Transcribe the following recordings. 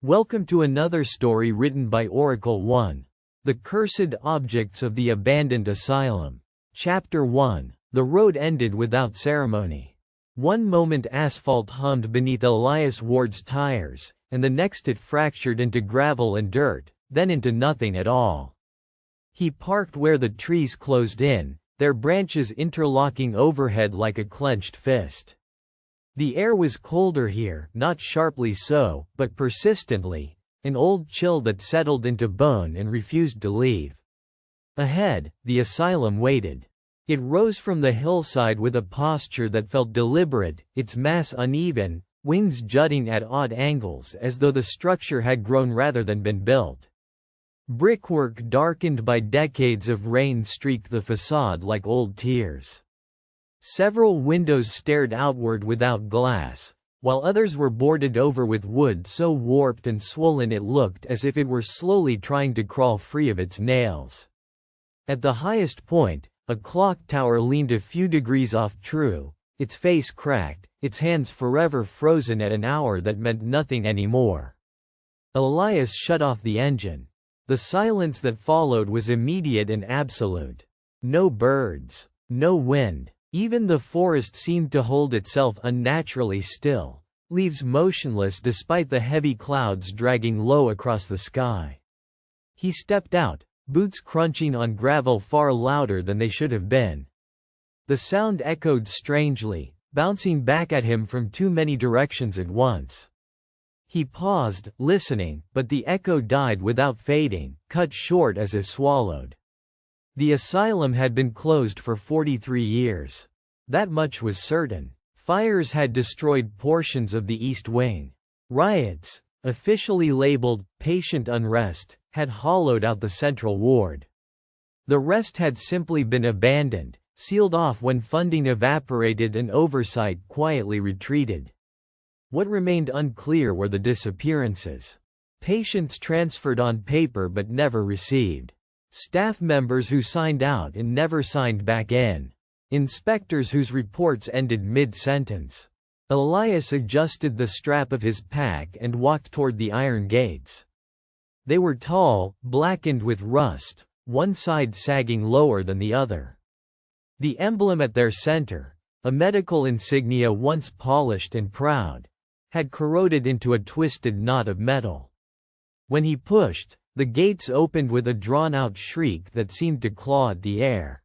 Welcome to another story written by Oracle 1. The Cursed Objects of the Abandoned Asylum. Chapter 1. The road ended without ceremony. One moment asphalt hummed beneath Elias Ward's tires, and the next it fractured into gravel and dirt, then into nothing at all. He parked where the trees closed in, their branches interlocking overhead like a clenched fist. The air was colder here, not sharply so, but persistently, an old chill that settled into bone and refused to leave. Ahead, the asylum waited. It rose from the hillside with a posture that felt deliberate, its mass uneven, wings jutting at odd angles as though the structure had grown rather than been built. Brickwork darkened by decades of rain streaked the facade like old tears. Several windows stared outward without glass, while others were boarded over with wood so warped and swollen it looked as if it were slowly trying to crawl free of its nails. At the highest point, a clock tower leaned a few degrees off true, its face cracked, its hands forever frozen at an hour that meant nothing anymore. Elias shut off the engine. The silence that followed was immediate and absolute. No birds, no wind. Even the forest seemed to hold itself unnaturally still, leaves motionless despite the heavy clouds dragging low across the sky. He stepped out, boots crunching on gravel far louder than they should have been. The sound echoed strangely, bouncing back at him from too many directions at once. He paused, listening, but the echo died without fading, cut short as if swallowed. The asylum had been closed for 43 years. That much was certain. Fires had destroyed portions of the East Wing. Riots, officially labeled patient unrest, had hollowed out the central ward. The rest had simply been abandoned, sealed off when funding evaporated and oversight quietly retreated. What remained unclear were the disappearances. Patients transferred on paper but never received. Staff members who signed out and never signed back in. Inspectors whose reports ended mid-sentence. Elias adjusted the strap of his pack and walked toward the iron gates. They were tall, blackened with rust, one side sagging lower than the other. The emblem at their center, a medical insignia once polished and proud, had corroded into a twisted knot of metal. When he pushed, the gates opened with a drawn-out shriek that seemed to claw at the air.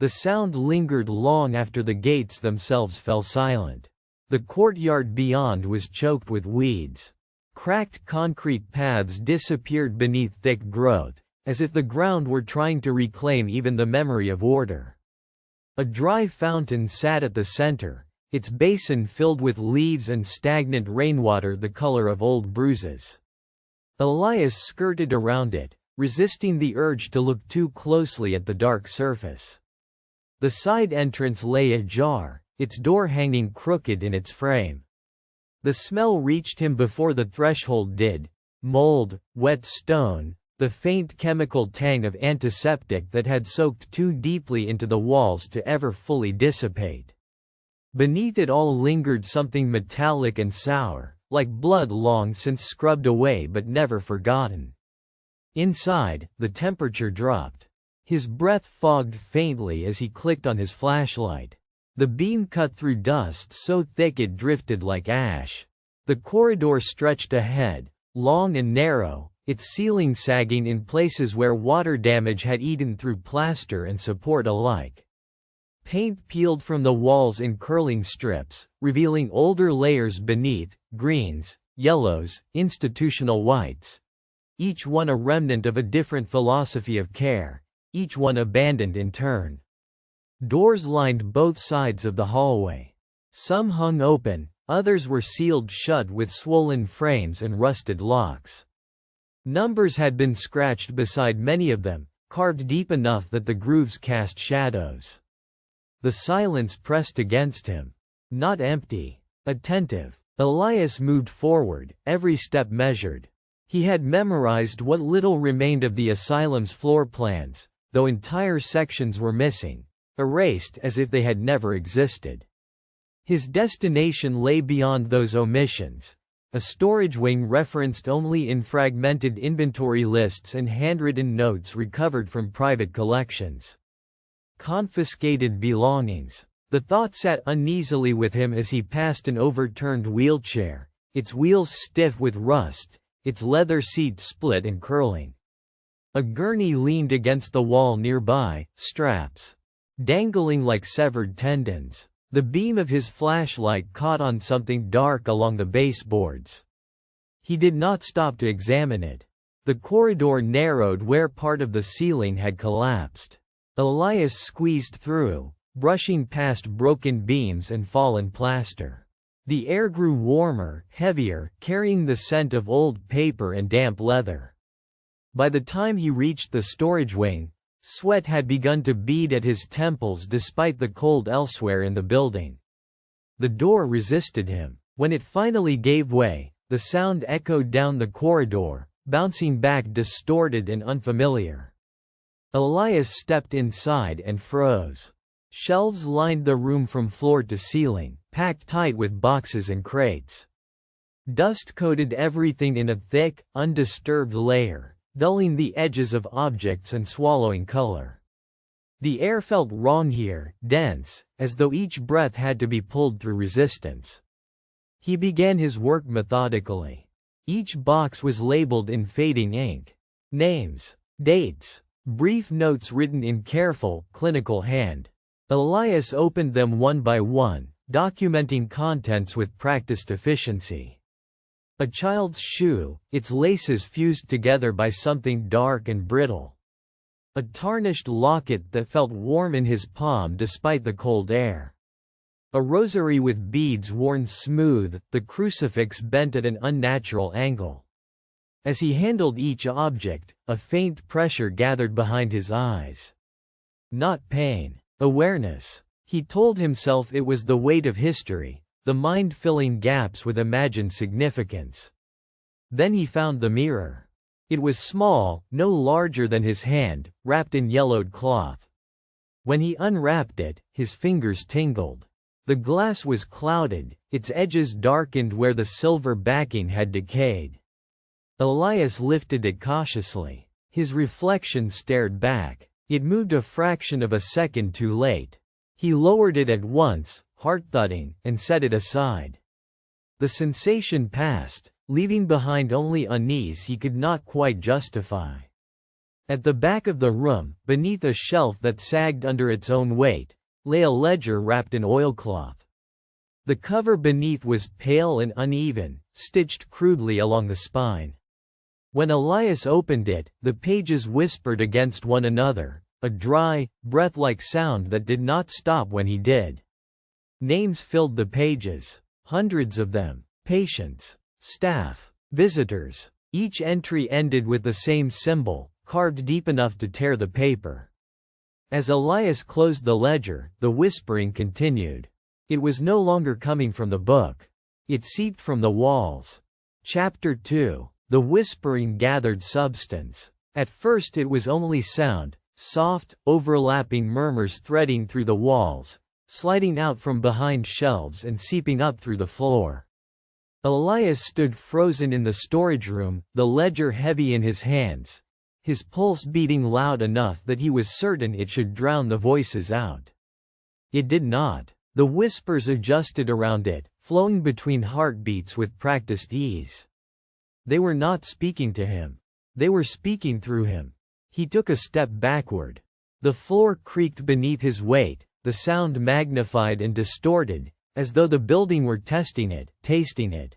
The sound lingered long after the gates themselves fell silent. The courtyard beyond was choked with weeds. Cracked concrete paths disappeared beneath thick growth, as if the ground were trying to reclaim even the memory of order. A dry fountain sat at the center, its basin filled with leaves and stagnant rainwater the color of old bruises. Elias skirted around it, resisting the urge to look too closely at the dark surface. The side entrance lay ajar, its door hanging crooked in its frame. The smell reached him before the threshold did: mold, wet stone, the faint chemical tang of antiseptic that had soaked too deeply into the walls to ever fully dissipate. Beneath it all lingered something metallic and sour, like blood long since scrubbed away but never forgotten. Inside, the temperature dropped. His breath fogged faintly as he clicked on his flashlight. The beam cut through dust so thick it drifted like ash. The corridor stretched ahead, long and narrow, its ceiling sagging in places where water damage had eaten through plaster and support alike. Paint peeled from the walls in curling strips, revealing older layers beneath: greens, yellows, institutional whites. Each one a remnant of a different philosophy of care, each one abandoned in turn. Doors lined both sides of the hallway. Some hung open, others were sealed shut with swollen frames and rusted locks. Numbers had been scratched beside many of them, carved deep enough that the grooves cast shadows. The silence pressed against him. Not empty. Attentive. Elias moved forward, every step measured. He had memorized what little remained of the asylum's floor plans, though entire sections were missing, erased as if they had never existed. His destination lay beyond those omissions, a storage wing referenced only in fragmented inventory lists and handwritten notes recovered from private collections. Confiscated belongings. The thought sat uneasily with him as he passed an overturned wheelchair, its wheels stiff with rust, its leather seat split and curling. A gurney leaned against the wall nearby, straps dangling like severed tendons. The beam of his flashlight caught on something dark along the baseboards. He did not stop to examine it. The corridor narrowed where part of the ceiling had collapsed. Elias squeezed through, brushing past broken beams and fallen plaster. The air grew warmer, heavier, carrying the scent of old paper and damp leather. By the time he reached the storage wing, sweat had begun to bead at his temples despite the cold elsewhere in the building. The door resisted him. When it finally gave way, the sound echoed down the corridor, bouncing back distorted and unfamiliar. Elias stepped inside and froze. Shelves lined the room from floor to ceiling, packed tight with boxes and crates. Dust coated everything in a thick, undisturbed layer, dulling the edges of objects and swallowing color. The air felt wrong here, dense, as though each breath had to be pulled through resistance. He began his work methodically. Each box was labeled in fading ink. Names, dates, brief notes written in careful, clinical hand. Elias opened them one by one, documenting contents with practiced efficiency. A child's shoe, its laces fused together by something dark and brittle. A tarnished locket that felt warm in his palm despite the cold air. A rosary with beads worn smooth, the crucifix bent at an unnatural angle. As he handled each object, a faint pressure gathered behind his eyes. Not pain. Awareness. He told himself it was the weight of history, the mind filling gaps with imagined significance. Then he found the mirror. It was small, no larger than his hand, wrapped in yellowed cloth. When he unwrapped it, his fingers tingled. The glass was clouded, its edges darkened where the silver backing had decayed. Elias lifted it cautiously. His reflection stared back. It moved a fraction of a second too late. He lowered it at once, heart-thudding, and set it aside. The sensation passed, leaving behind only unease he could not quite justify. At the back of the room, beneath a shelf that sagged under its own weight, lay a ledger wrapped in oilcloth. The cover beneath was pale and uneven, stitched crudely along the spine. When Elias opened it, the pages whispered against one another, a dry, breath-like sound that did not stop when he did. Names filled the pages, hundreds of them, patients, staff, visitors. Each entry ended with the same symbol, carved deep enough to tear the paper. As Elias closed the ledger, the whispering continued. It was no longer coming from the book. It seeped from the walls. Chapter 2. The whispering gathered substance. At first it was only sound, soft, overlapping murmurs threading through the walls, sliding out from behind shelves and seeping up through the floor. Elias stood frozen in the storage room, the ledger heavy in his hands, his pulse beating loud enough that he was certain it should drown the voices out. It did not. The whispers adjusted around it, flowing between heartbeats with practiced ease. They were not speaking to him. They were speaking through him. He took a step backward. The floor creaked beneath his weight, the sound magnified and distorted, as though the building were testing it, tasting it.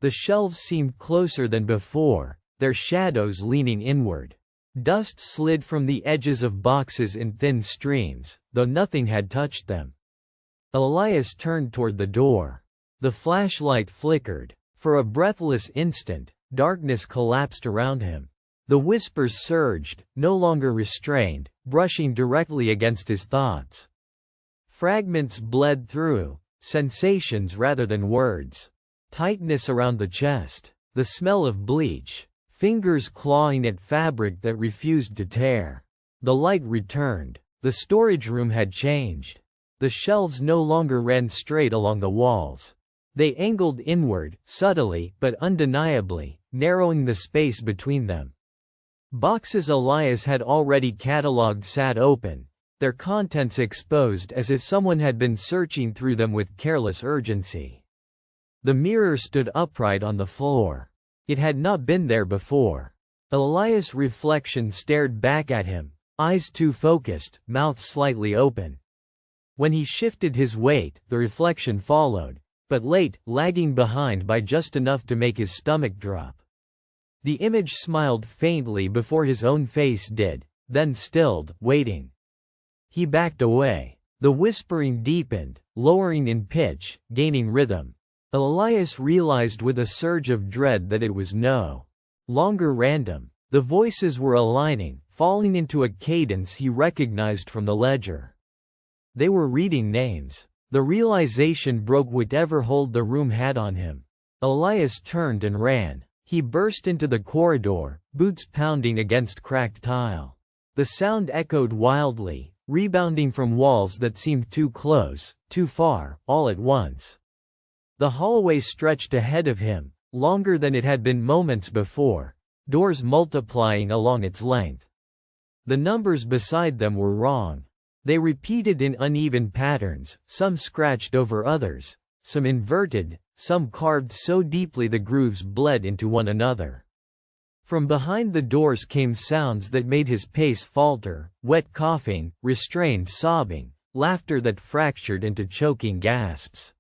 The shelves seemed closer than before, their shadows leaning inward. Dust slid from the edges of boxes in thin streams, though nothing had touched them. Elias turned toward the door. The flashlight flickered. For a breathless instant, darkness collapsed around him. The whispers surged, no longer restrained, brushing directly against his thoughts. Fragments bled through, sensations rather than words. Tightness around the chest, the smell of bleach, fingers clawing at fabric that refused to tear. The light returned. The storage room had changed. The shelves no longer ran straight along the walls. They angled inward, subtly but undeniably, narrowing the space between them. Boxes Elias had already catalogued sat open, their contents exposed as if someone had been searching through them with careless urgency. The mirror stood upright on the floor. It had not been there before. Elias' reflection stared back at him, eyes too focused, mouth slightly open. When he shifted his weight, the reflection followed, but late, lagging behind by just enough to make his stomach drop. The image smiled faintly before his own face did, then stilled, waiting. He backed away. The whispering deepened, lowering in pitch, gaining rhythm. Elias realized with a surge of dread that it was no longer random. The voices were aligning, falling into a cadence he recognized from the ledger. They were reading names. The realization broke whatever hold the room had on him. Elias turned and ran. He burst into the corridor, boots pounding against cracked tile. The sound echoed wildly, rebounding from walls that seemed too close, too far, all at once. The hallway stretched ahead of him, longer than it had been moments before, doors multiplying along its length. The numbers beside them were wrong. They repeated in uneven patterns, some scratched over others, some inverted, some carved so deeply the grooves bled into one another. From behind the doors came sounds that made his pace falter, wet coughing, restrained sobbing, laughter that fractured into choking gasps.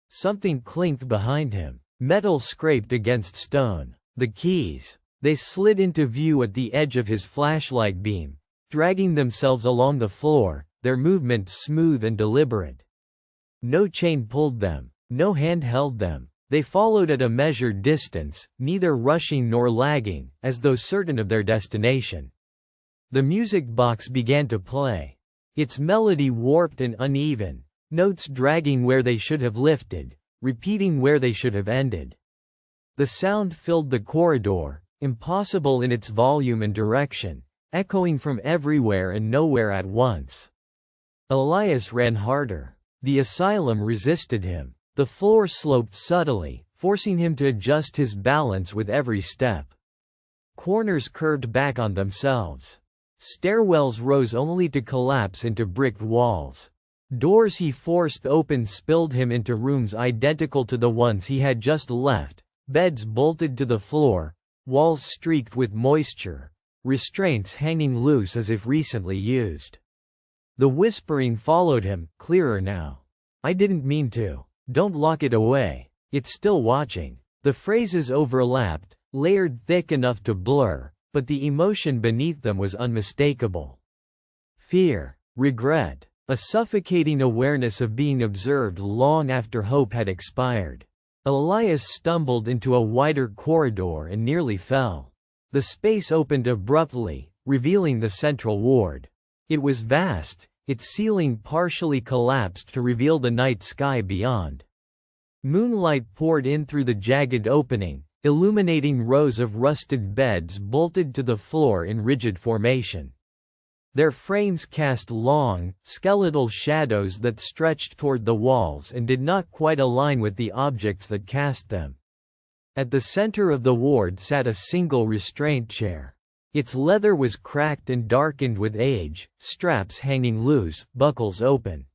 Something clinked behind him. Metal scraped against stone. The keys. They slid into view at the edge of his flashlight beam, dragging themselves along the floor, their movement smooth and deliberate. No chain pulled them. No hand held them. They followed at a measured distance, neither rushing nor lagging, as though certain of their destination. The music box began to play. Its melody warped and uneven, notes dragging where they should have lifted, repeating where they should have ended. The sound filled the corridor, impossible in its volume and direction, echoing from everywhere and nowhere at once. Elias ran harder. The asylum resisted him. The floor sloped subtly, forcing him to adjust his balance with every step. Corners curved back on themselves. Stairwells rose only to collapse into bricked walls. Doors he forced open spilled him into rooms identical to the ones he had just left, beds bolted to the floor, walls streaked with moisture, restraints hanging loose as if recently used. The whispering followed him, clearer now. "I didn't mean to. Don't lock it away. It's still watching." The phrases overlapped, layered thick enough to blur, but the emotion beneath them was unmistakable. Fear, regret, a suffocating awareness of being observed long after hope had expired. Elias stumbled into a wider corridor and nearly fell. The space opened abruptly, revealing the central ward. It was vast, its ceiling partially collapsed to reveal the night sky beyond. Moonlight poured in through the jagged opening, illuminating rows of rusted beds bolted to the floor in rigid formation. Their frames cast long, skeletal shadows that stretched toward the walls and did not quite align with the objects that cast them. At the center of the ward sat a single restraint chair. Its leather was cracked and darkened with age, straps hanging loose, buckles open.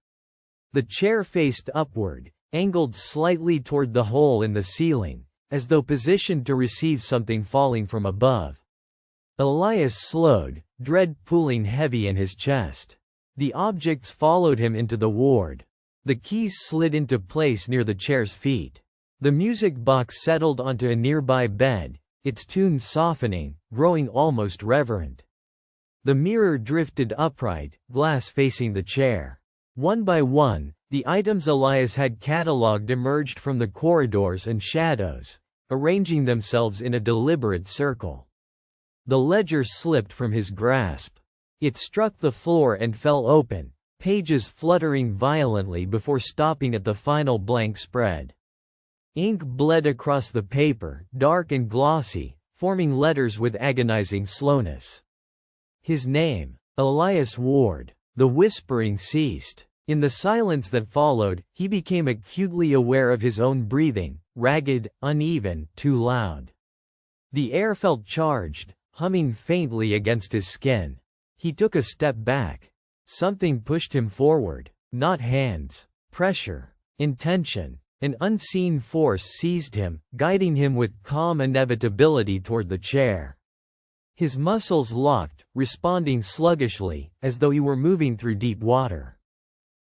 The chair faced upward, angled slightly toward the hole in the ceiling, as though positioned to receive something falling from above. Elias slowed, dread pulling heavy in his chest. The objects followed him into the ward. The keys slid into place near the chair's feet. The music box settled onto a nearby bed, its tune softening, growing almost reverent. The mirror drifted upright, glass facing the chair. One by one, the items Elias had catalogued emerged from the corridors and shadows, arranging themselves in a deliberate circle. The ledger slipped from his grasp. It struck the floor and fell open, pages fluttering violently before stopping at the final blank spread. Ink bled across the paper, dark and glossy, forming letters with agonizing slowness. His name, Elias Ward. The whispering ceased. In the silence that followed, he became acutely aware of his own breathing, ragged, uneven, too loud. The air felt charged, humming faintly against his skin. He took a step back. Something pushed him forward. Not hands. Pressure. Intention. An unseen force seized him, guiding him with calm inevitability toward the chair. His muscles locked, responding sluggishly, as though he were moving through deep water.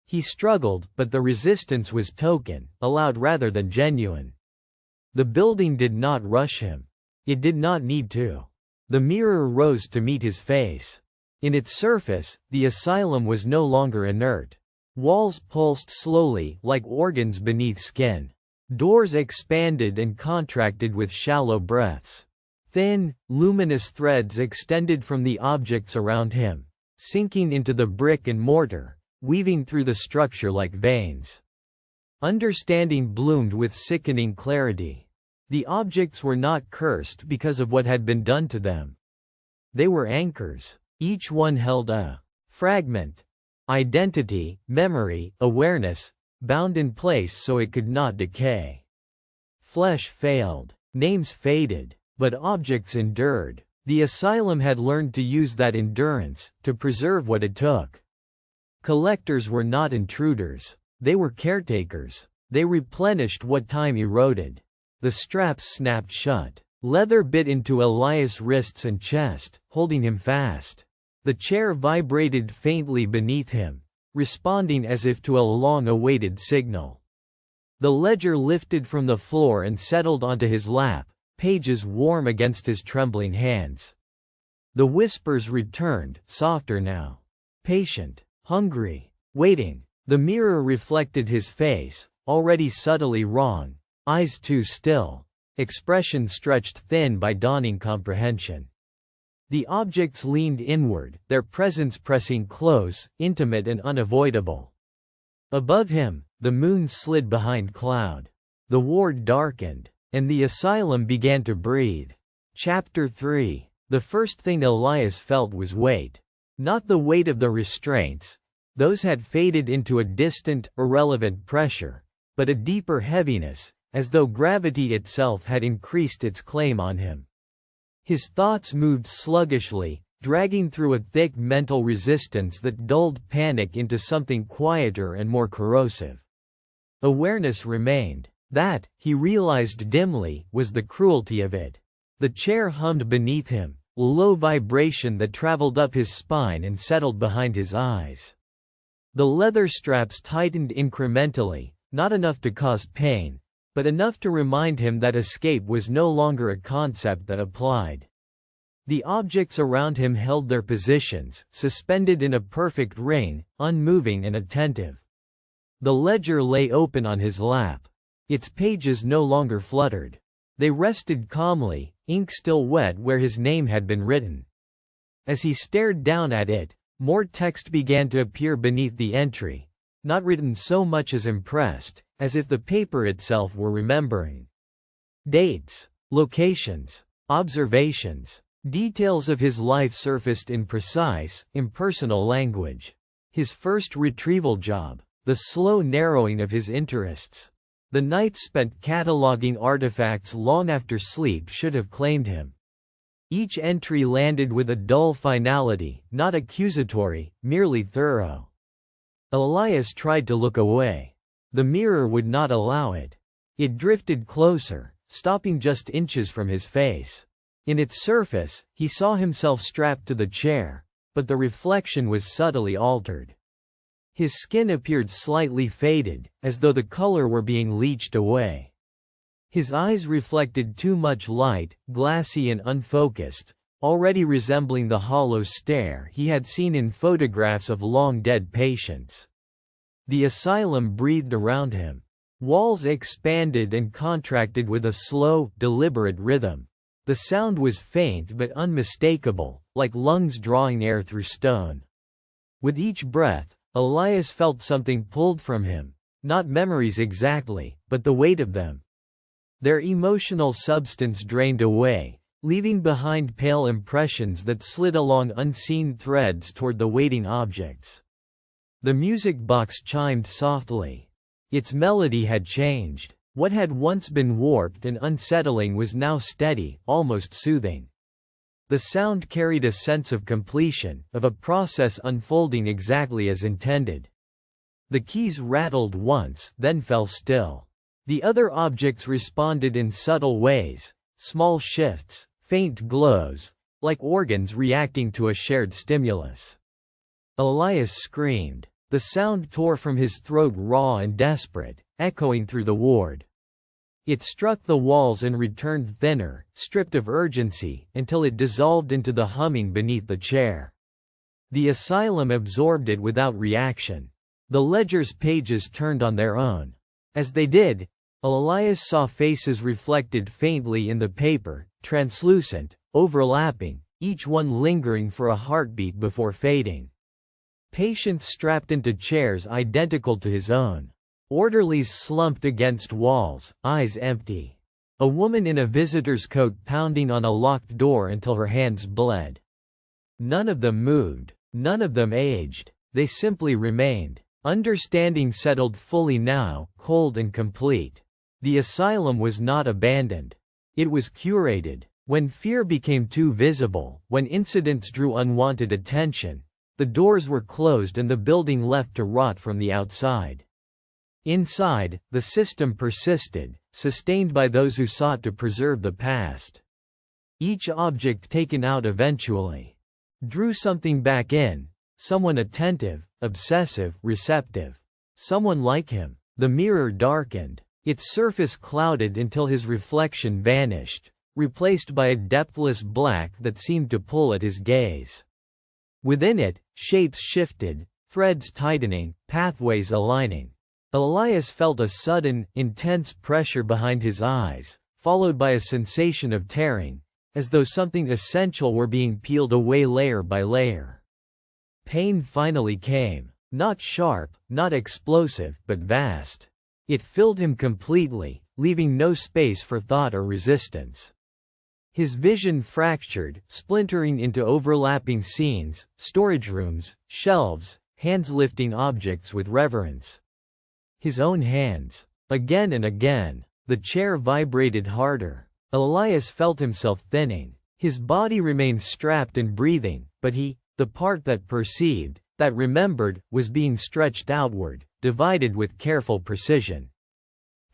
He struggled, but the resistance was token, allowed rather than genuine. The building did not rush him. It did not need to. The mirror rose to meet his face. In its surface, the asylum was no longer inert. Walls pulsed slowly, like organs beneath skin. Doors expanded and contracted with shallow breaths. Thin, luminous threads extended from the objects around him, sinking into the brick and mortar, weaving through the structure like veins. Understanding bloomed with sickening clarity. The objects were not cursed because of what had been done to them. They were anchors. Each one held a fragment. Identity, memory, awareness, bound in place so it could not decay. Flesh failed. Names faded. But objects endured. The asylum had learned to use that endurance, to preserve what it took. Collectors were not intruders. They were caretakers. They replenished what time eroded. The straps snapped shut. Leather bit into Elias' wrists and chest, holding him fast. The chair vibrated faintly beneath him, responding as if to a long-awaited signal. The ledger lifted from the floor and settled onto his lap, pages warm against his trembling hands. The whispers returned, softer now. Patient, hungry, waiting. The mirror reflected his face, already subtly wrong, eyes too still, expression stretched thin by dawning comprehension. The objects leaned inward, their presence pressing close, intimate and unavoidable. Above him, the moon slid behind cloud. The ward darkened, and the asylum began to breathe. Chapter 3. The first thing Elias felt was weight. Not the weight of the restraints. Those had faded into a distant, irrelevant pressure, but a deeper heaviness, as though gravity itself had increased its claim on him. His thoughts moved sluggishly, dragging through a thick mental resistance that dulled panic into something quieter and more corrosive. Awareness remained. That, he realized dimly, was the cruelty of it. The chair hummed beneath him, a low vibration that traveled up his spine and settled behind his eyes. The leather straps tightened incrementally, not enough to cause pain, but enough to remind him that escape was no longer a concept that applied. The objects around him held their positions, suspended in a perfect ring, unmoving and attentive. The ledger lay open on his lap. Its pages no longer fluttered. They rested calmly, ink still wet where his name had been written. As he stared down at it, more text began to appear beneath the entry, not written so much as impressed, as if the paper itself were remembering. Dates, locations, observations, details of his life surfaced in precise, impersonal language. His first retrieval job, the slow narrowing of his interests. The nights spent cataloging artifacts long after sleep should have claimed him. Each entry landed with a dull finality, not accusatory, merely thorough. Elias tried to look away. The mirror would not allow it. It drifted closer, stopping just inches from his face. In its surface, he saw himself strapped to the chair, but the reflection was subtly altered. His skin appeared slightly faded, as though the color were being leached away. His eyes reflected too much light, glassy and unfocused, already resembling the hollow stare he had seen in photographs of long-dead patients. The asylum breathed around him. Walls expanded and contracted with a slow, deliberate rhythm. The sound was faint but unmistakable, like lungs drawing air through stone. With each breath, Elias felt something pulled from him, not memories exactly, but the weight of them. Their emotional substance drained away, leaving behind pale impressions that slid along unseen threads toward the waiting objects. The music box chimed softly. Its melody had changed. What had once been warped and unsettling was now steady, almost soothing. The sound carried a sense of completion, of a process unfolding exactly as intended. The keys rattled once, then fell still. The other objects responded in subtle ways, small shifts, faint glows, like organs reacting to a shared stimulus. Elias screamed. The sound tore from his throat raw and desperate, echoing through the ward. It struck the walls and returned thinner, stripped of urgency, until it dissolved into the humming beneath the chair. The asylum absorbed it without reaction. The ledger's pages turned on their own. As they did, Elias saw faces reflected faintly in the paper, translucent, overlapping, each one lingering for a heartbeat before fading. Patients strapped into chairs identical to his own. Orderlies slumped against walls, eyes empty. A woman in a visitor's coat pounding on a locked door until her hands bled. None of them moved. None of them aged. They simply remained. Understanding settled fully now, cold and complete. The asylum was not abandoned. It was curated. When fear became too visible, when incidents drew unwanted attention, the doors were closed and the building left to rot from the outside. Inside, the system persisted, sustained by those who sought to preserve the past. Each object taken out eventually drew something back in, someone attentive, obsessive, receptive. Someone like him. The mirror darkened, its surface clouded until his reflection vanished, replaced by a depthless black that seemed to pull at his gaze. Within it, shapes shifted, threads tightening, pathways aligning. Elias felt a sudden, intense pressure behind his eyes, followed by a sensation of tearing, as though something essential were being peeled away layer by layer. Pain finally came. Not sharp, not explosive, but vast. It filled him completely, leaving no space for thought or resistance. His vision fractured, splintering into overlapping scenes, storage rooms, shelves, hands lifting objects with reverence. His own hands. Again and again. The chair vibrated harder. Elias felt himself thinning. His body remained strapped and breathing, but he, the part that perceived, that remembered, was being stretched outward, divided with careful precision.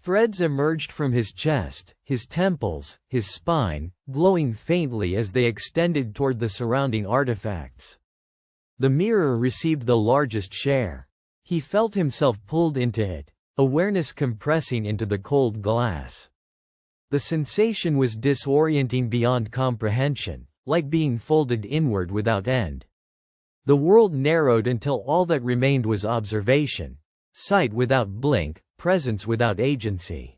Threads emerged from his chest, his temples, his spine, glowing faintly as they extended toward the surrounding artifacts. The mirror received the largest share. He felt himself pulled into it, awareness compressing into the cold glass. The sensation was disorienting beyond comprehension, like being folded inward without end. The world narrowed until all that remained was observation, sight without blink, presence without agency.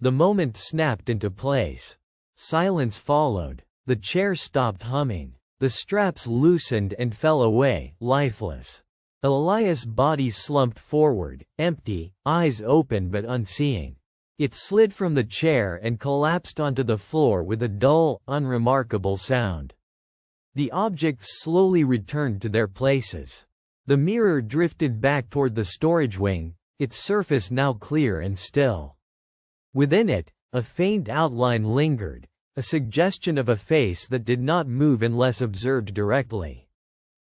The moment snapped into place. Silence followed. The chair stopped humming. The straps loosened and fell away, lifeless. Elias' body slumped forward, empty, eyes open but unseeing. It slid from the chair and collapsed onto the floor with a dull, unremarkable sound. The objects slowly returned to their places. The mirror drifted back toward the storage wing, its surface now clear and still. Within it, a faint outline lingered, a suggestion of a face that did not move unless observed directly.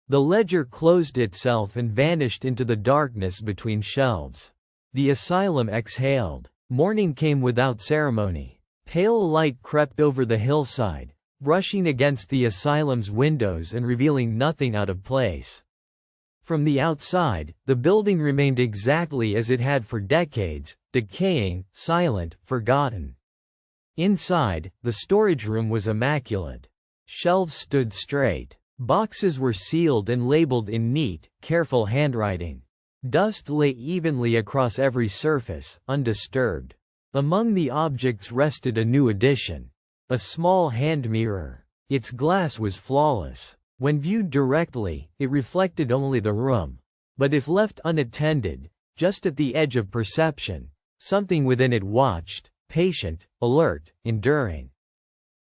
The ledger closed itself and vanished into the darkness between shelves. The asylum exhaled. Morning came without ceremony. Pale light crept over the hillside, brushing against the asylum's windows and revealing nothing out of place. From the outside, the building remained exactly as it had for decades, decaying, silent, forgotten. Inside, the storage room was immaculate. Shelves stood straight. Boxes were sealed and labeled in neat, careful handwriting. Dust lay evenly across every surface, undisturbed. Among the objects rested a new addition. A small hand mirror. Its glass was flawless. When viewed directly, it reflected only the room. But if left unattended, just at the edge of perception, something within it watched, patient, alert, enduring.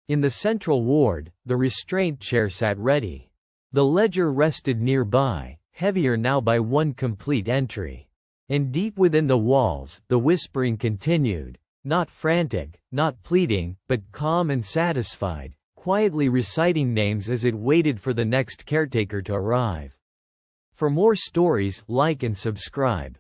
In the central ward, the restraint chair sat ready. The ledger rested nearby, heavier now by one complete entry. And deep within the walls, the whispering continued, not frantic, not pleading, but calm and satisfied, quietly reciting names as it waited for the next caretaker to arrive. For more stories, like and subscribe.